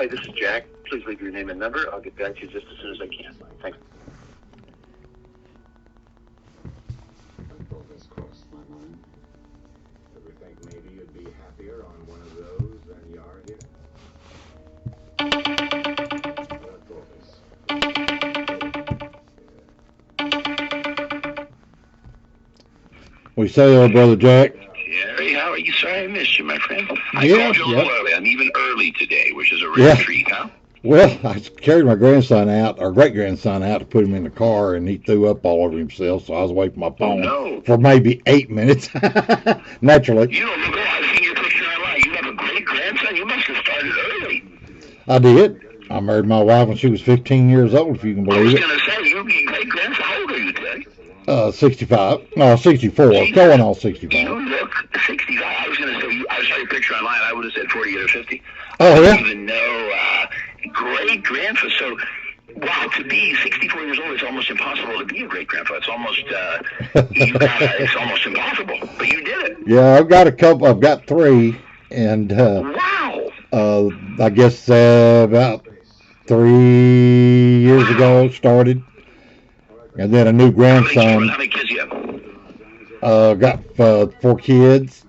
Hi, this is Jack. Please leave your name and number. I'll get back to you just as soon as I can. Thanks. This crossed my mind. Ever think maybe you'd be happier on one of those than you are here? We say hello, Brother Jack. Jerry, how are you? Sorry I missed you, my friend. I Yeah, called you a little yeah. early. I'm even early today, which is a rare Yeah. treat, huh? Well, I carried my grandson out, our great-grandson out, to put him in the car, and he threw up all over himself, so I was away from my phone no. for maybe 8 minutes, naturally. You don't look old. I've seen your picture online. You have a great-grandson? You must have started early. I did. I married my wife when she was 15 years old, if you can I was believe it. going to say, you great-grandson. How old are you today? 65. No, 64. Going on 65. You look 65. I was going to say, I saw your picture online. I would have said 48 or 50. Oh, I yeah? didn't even know. Great-grandfather. So, wow, to be 64 years old, it's almost impossible to be a great-grandfather. It's almost, it's almost impossible. But you did it. Yeah, I've got a couple. I've got 3, and Wow. I guess about 3 years ago it started. And then a new grandson. How many kids you have? Got 4 kids.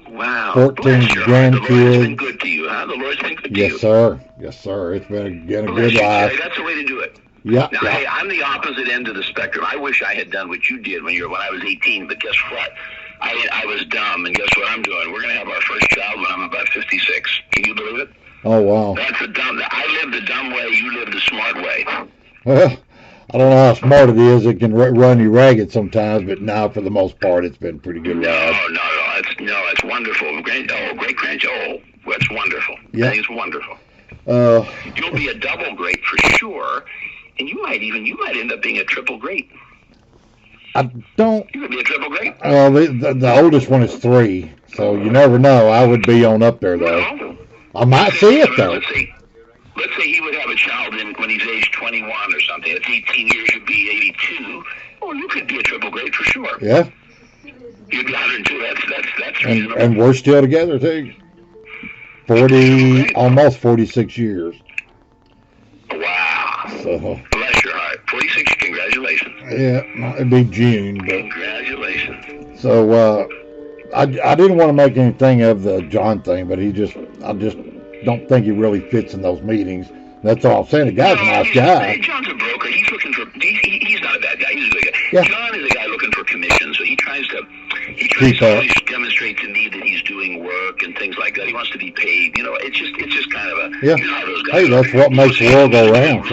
Wow. 14 Bless your heart. The Lord's been grandkids. good to you, huh? The Lord's been good to Yes, you. sir. Yes, sir. It's been a Bless good you, life. Jerry. That's the way to do it. Yeah. Now, hey, I'm the opposite end of the spectrum. I wish I had done what you did when I was 18, but guess what? I was dumb, and guess what I'm doing? We're going to have our first child when I'm about 56. Can you believe it? Oh, wow. That's the dumb. I lived the dumb way. You lived the smart way. Well, I don't know how smart it is. It can run you ragged sometimes, but now for the most part, it's been pretty good ride. It's wonderful. Great grandchild. That's wonderful. Yeah. I think it's wonderful. You'll be a double great for sure, and you might end up being a triple great. I don't. You could be a triple great. Well, the oldest one is 3, so you never know. I would be on up there, though. Well, I might see it, though. Let's say he would have a child when he's age 21 or something. It's 18 years, you'd be 82. Well, you could be a triple great for sure. Yeah. You'd be 102. That's reasonable. And we're still together, too. almost 46 years. Wow. So, bless your heart. 46, congratulations. Yeah, it'd be June. But, congratulations. So, I didn't want to make anything of the John thing, but I just don't think he really fits in those meetings. That's all I'm saying. The guy's a nice guy. John's a broker. He's looking for. He's not a bad guy. He's a good guy. Yeah. John is a guy looking for commission, so he tries to always demonstrate to me that he's doing work and things like that. He wants to be paid. You know, it's just kind of a. Yeah. You know how those guys Hey, that's what makes the world go round.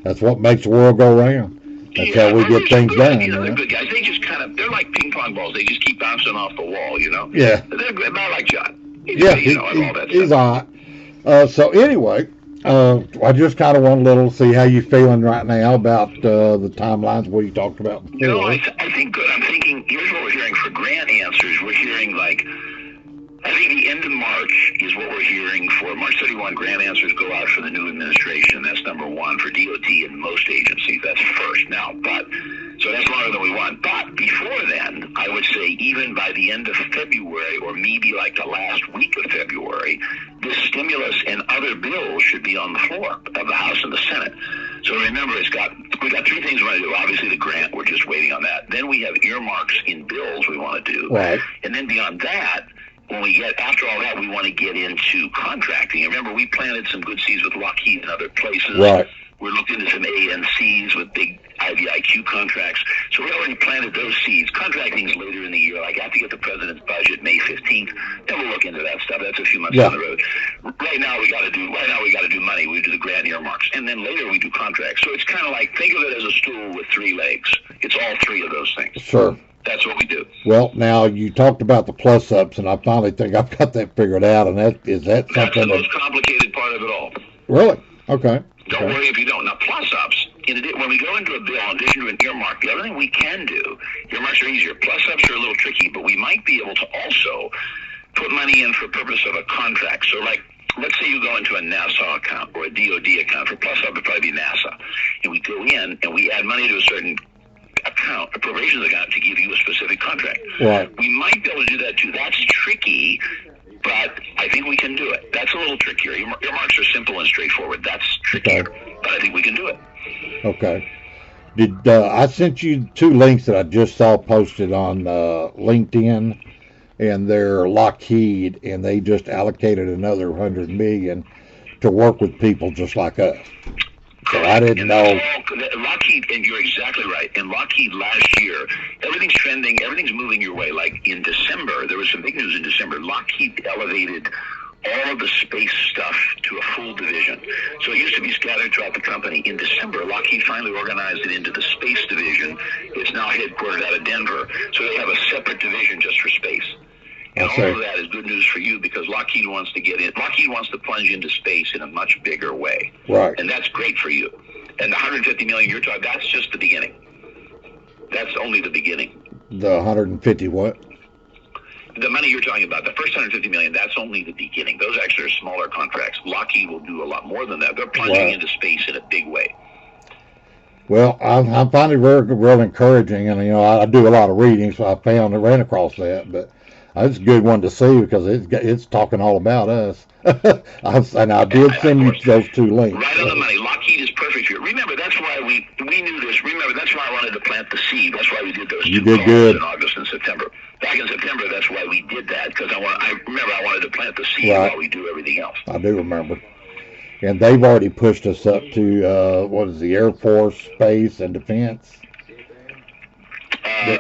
That's what makes the world go round. That's how we get things done. You know, they're good guys. They just they're like ping pong balls. They just keep bouncing off the wall. You know. Yeah. They're good. About like John. He's all that he's stuff. all right. So anyway, I just kind of want to see how you feeling right now about the timelines we talked about before. You know, I think good. I'm thinking, here's what we're hearing for grant answers. We're hearing I think the end of March is what we're hearing for March 31. Grant answers go out for the new administration. That's number 1 for DOT and most agencies. That's first. Now, so that's longer than we want. But before then, I would say even by the end of February, or maybe like the last week of February, this stimulus and other bills should be on the floor of the House and the Senate. So remember, we got 3 things we want to do. Obviously, the grant, we're just waiting on that. Then we have earmarks in bills we want to do. Right. And then beyond that, after all that, we want to get into contracting. Remember, we planted some good seeds with Lockheed and other places. Right. We're looking into some ANCs with big IDIQ contracts. So we already planted those seeds. Contracting is later in the year. Like after you get the president's budget, May 15th, then we'll look into that stuff. That's a few months down the road. Right now we got to do money. We do the grant earmarks, and then later we do contracts. So it's kind of like, think of it as a stool with 3 legs. It's all 3 of those things. Sure. That's what we do. Well, now you talked about the plus ups, and I finally think I've got that figured out. And is that That's something? the most complicated part of it all. Really? Okay. Don't worry if you don't. Now, plus ups, when we go into a bill, in addition to an earmark, the other thing we can do, earmarks are easier. Plus ups are a little tricky, but we might be able to also put money in for purpose of a contract. So, like, let's say you go into a NASA account or a DOD account. For plus up, it'd probably be NASA. And we go in and we add money to a certain account, appropriations account, to give you a specific contract. Right. We might be able to do that too. That's tricky, but I I think we can do it. That's a little trickier. Your marks are simple and straightforward. That's trickier, but I think we can do it. Okay. Did I sent you 2 links that I just saw posted on LinkedIn, and they're Lockheed, and they just allocated another $100 million to work with people just like us. So I didn't know. Lockheed, and you're exactly right. In Lockheed last year, everything's trending, everything's moving your way. Like in December, there was some big news in December. Lockheed elevated all of the space stuff to a full division. So it used to be scattered throughout the company. In December, Lockheed finally organized it into the space division. It's now headquartered out of Denver. So they have a separate division just for space. And all of that is good news for you because Lockheed wants to get in. Lockheed wants to plunge into space in a much bigger way. Right. And that's great for you. And the $150 million you're talking, that's just the beginning. That's only the beginning. The 150 what? The money you're talking about, the first $150 million, that's only the beginning. Those actually are smaller contracts. Lockheed will do a lot more than that. They're plunging into space in a big way. Well, I'm finding it real encouraging, and I do a lot of reading, so I ran across that, but it's a good one to see because it's talking all about us. And I did send you those 2 links. Right on the money. Lockheed is perfect for you. Remember, that's why we knew this. Remember, that's why I wanted to plant the seed. That's why we did those 2 calls in August and September. Back in September, that's why we did that because I wanted to plant the seed while we do everything else. I do remember. And they've already pushed us up to the Air Force, Space, and Defense. There's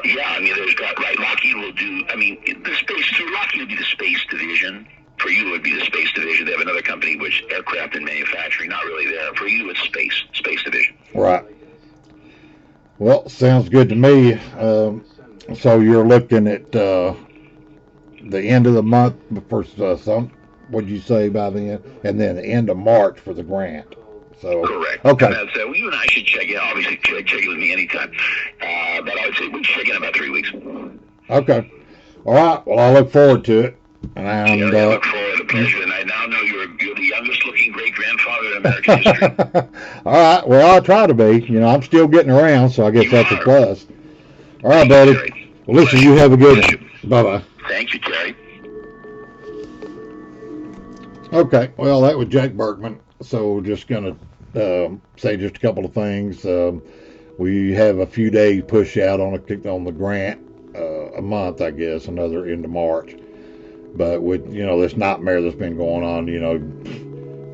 Lockheed will do. The space. So Lockheed would be the space division. For you, it would be the space division. They have another company, which aircraft and manufacturing, not really there. For you, it's space division. Right. Well, sounds good to me. So you're looking at the end of the month for some. What'd you say by then? And then the end of March for the grant. So correct. Okay. And you and I should check in. Obviously, check in with me anytime. But I would say we'll check in about 3 weeks. Okay. All right. Well, I look forward to it. And I look forward to the pleasure. And I now know you're the youngest looking great grandfather in American history. All right. Well, I try to be. I'm still getting around, so I guess that's a plus. All right, buddy. Terry. Well, listen, you have a good one. Bye-bye. Thank you, Terry. Okay. Well, that was Jack Bergman. So just going to say just a couple of things. We have a few days push out on the grant, a month, I guess, another into March. But with, this nightmare that's been going on,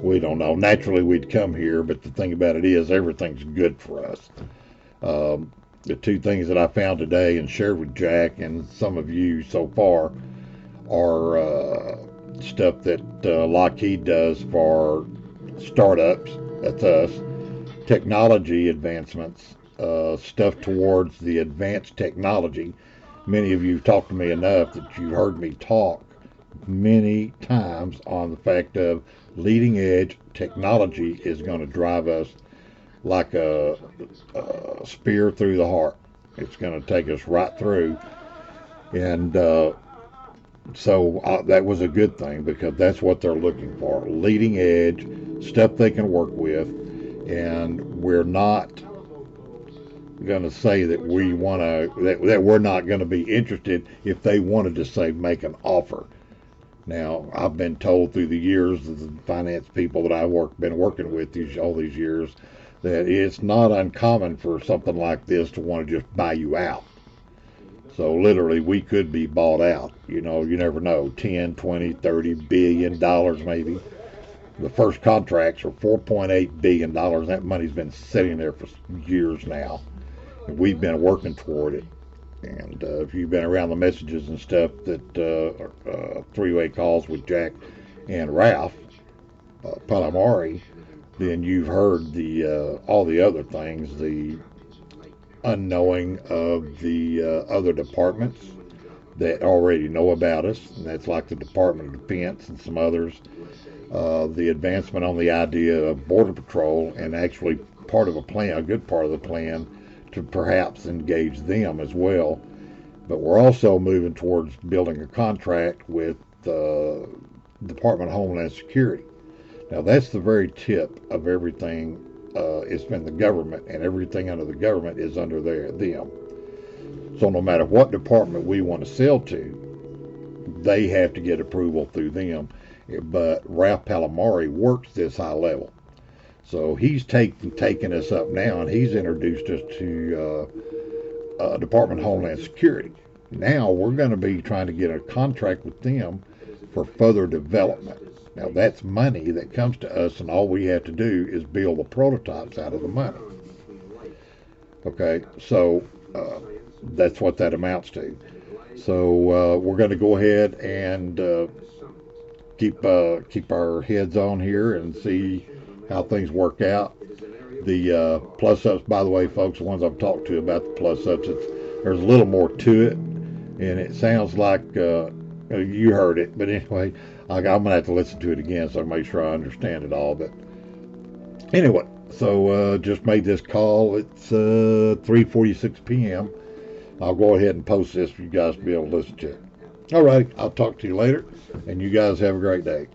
we don't know. Naturally, we'd come here, but the thing about it is everything's good for us. The 2 things that I found today and shared with Jack and some of you so far are stuff that Lockheed does for startups, that's us, technology advancements, stuff towards the advanced technology. Many of you have talked to me enough that you've heard me talk many times on the fact of leading edge technology is going to drive us like a spear through the heart. It's going to take us right through. And so that was a good thing because that's what they're looking for. Leading edge, stuff they can work with. And we're not going to say that we want to, that we're not going to be interested if they wanted to say make an offer. Now, I've been told through the years of the finance people that I've been working with all these years that it's not uncommon for something like this to want to just buy you out. So literally, we could be bought out. You never know. 10, 20, 30 billion dollars maybe. The first contracts are $4.8 billion. That money's been sitting there for years now. And we've been working toward it. And if you've been around the messages and stuff that 3-way calls with Jack and Ralph Palamari, then you've heard all the other things, the unknowing of the other departments that already know about us, and that's like the Department of Defense and some others. The advancement on the idea of Border Patrol and actually part of a plan, a good part of the plan, to perhaps engage them as well. But we're also moving towards building a contract with the Department of Homeland Security. Now that's the very tip of everything. It's been the government, and everything under the government is under them. So no matter what department we want to sell to, they have to get approval through them. but Ralph Palomari works this high level. So he's taken us up now, and he's introduced us to Department of Homeland Security. Now we're going to be trying to get a contract with them for further development. Now that's money that comes to us, and all we have to do is build the prototypes out of the money. Okay, so that's what that amounts to. So we're going to go ahead and keep our heads on here and see how things work out. The plus ups, by the way, folks, the ones I've talked to about the plus ups, there's a little more to it, and it sounds like you heard it, but anyway, I'm gonna have to listen to it again so I make sure I understand it all. But anyway, so just made this call. It's 3:46 p.m. I'll go ahead and post this for you guys to be able to listen to it. All right, I'll talk to you later, and you guys have a great day.